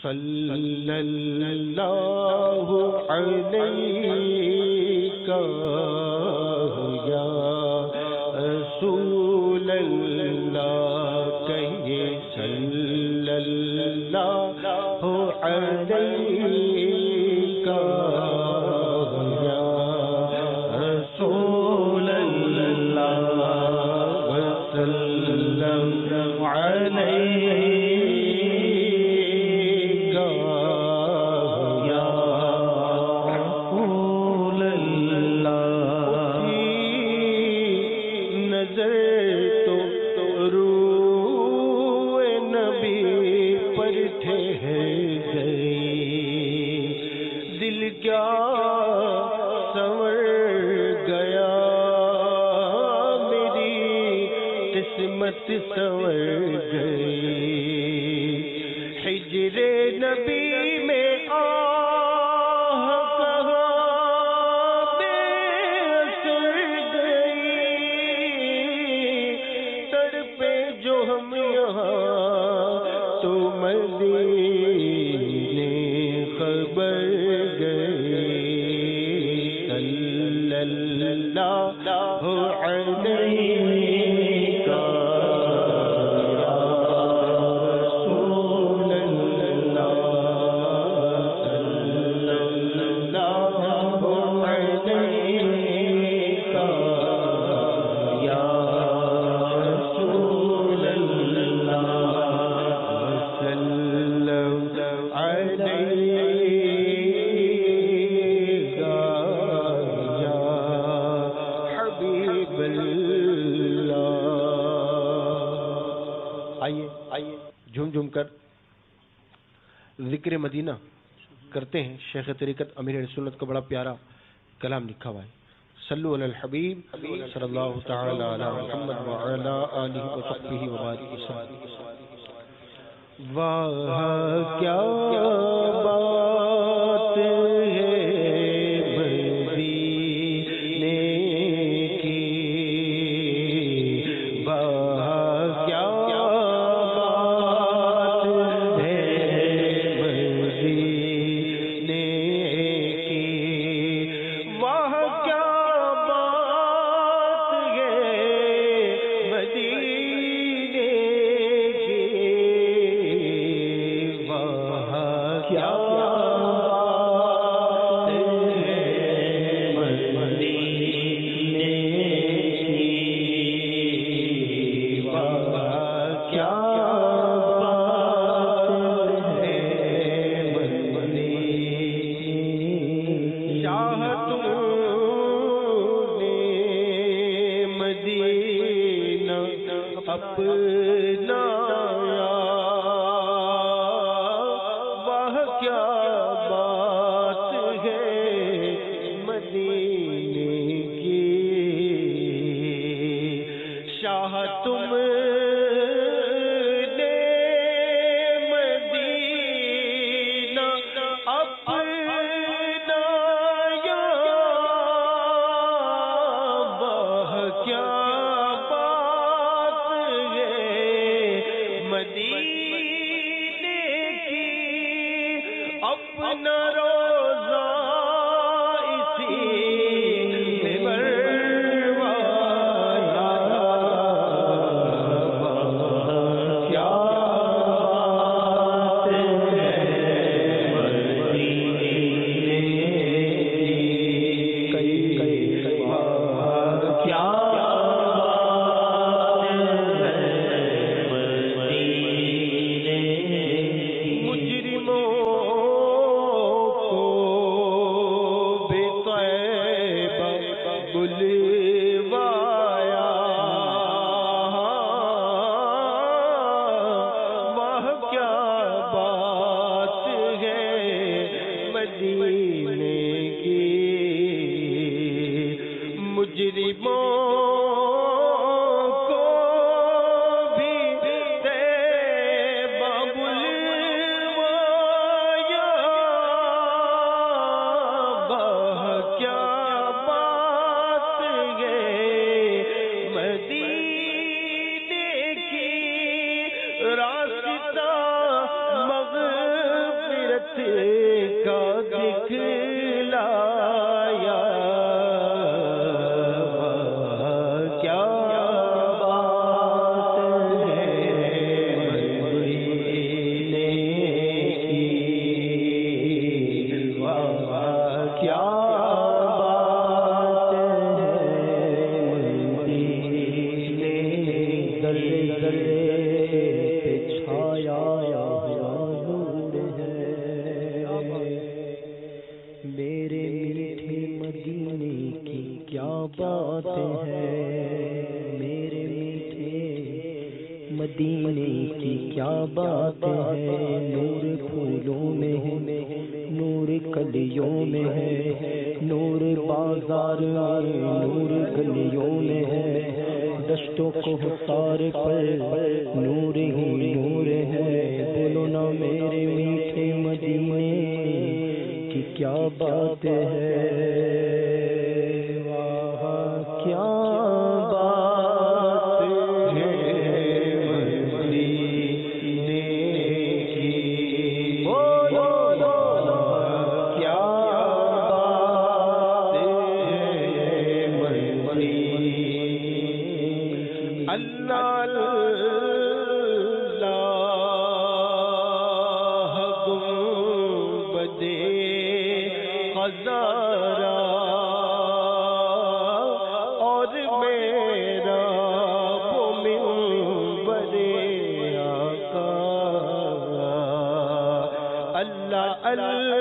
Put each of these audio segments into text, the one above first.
صلی اللہ علیہ یا رسول اللہ کہیے صلی اللہ علیہ یا رسول اللہ وسلم علیہ سنور گئی ہجر نبی میں آہ کہاں بے اثر گئی تڑپے جو ہم یہاں تو مدینے خبر گئی صلی اللہ علیہ ذکر مدینہ کرتے ہیں. شیخ طریقت امیر اہل سنت کا بڑا پیارا کلام لکھا ہوا ہے. صلو علی الحبیب صلی اللہ تعالی علی محمد وعلی آلہ وصحبہ وبارک وسلم. واہ کیا بات ہے مدینے کی، واہ کیا اپنا واہ کیا بات ہے مدینے کی، شاہ تم نے مدینہ اپنا واہ کیا اپنا روزہ اسی میں بروایا، کیا بات ہے مدینے کی، کیا مجرموں باتیں ہیں، نور پھولوں میں ہے، نور کلیوں میں ہے، نور بازار میں، نور گلیوں میں ہے، دشتوں کو سارے پر نور ہی نور ہے۔ بولو نا میرے میٹھے مدینے کی کیا بات ہے، واہ کیا بات ہے مدینے کی، بولو کیا بات ہے مدینے کی۔ اللہ ہزارہ اور میرا وہ منبر آقا، اللہ اللہ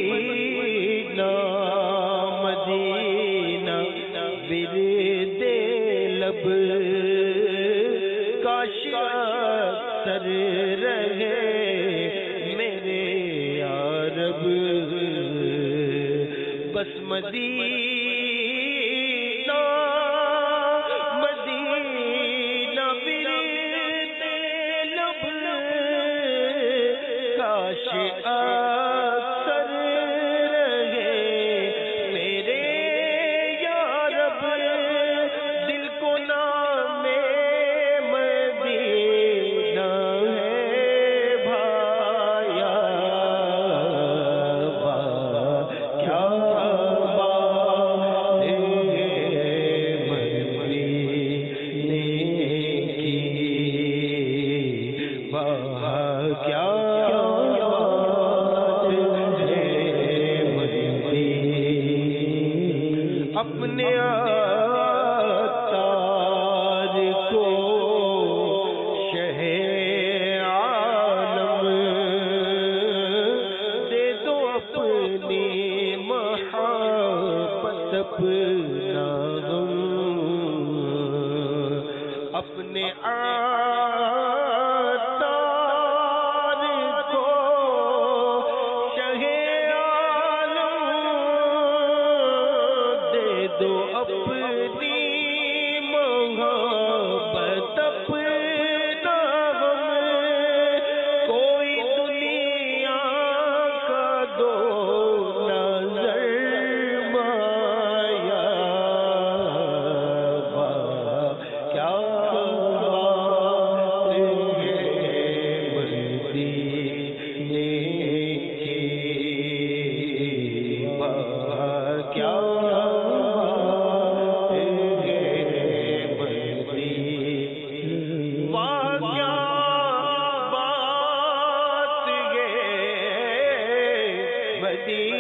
مدینہ مدینہ ورد لب کاش اکثر رہے میرے یا رب، بس مدینہ مدینہ مدینہ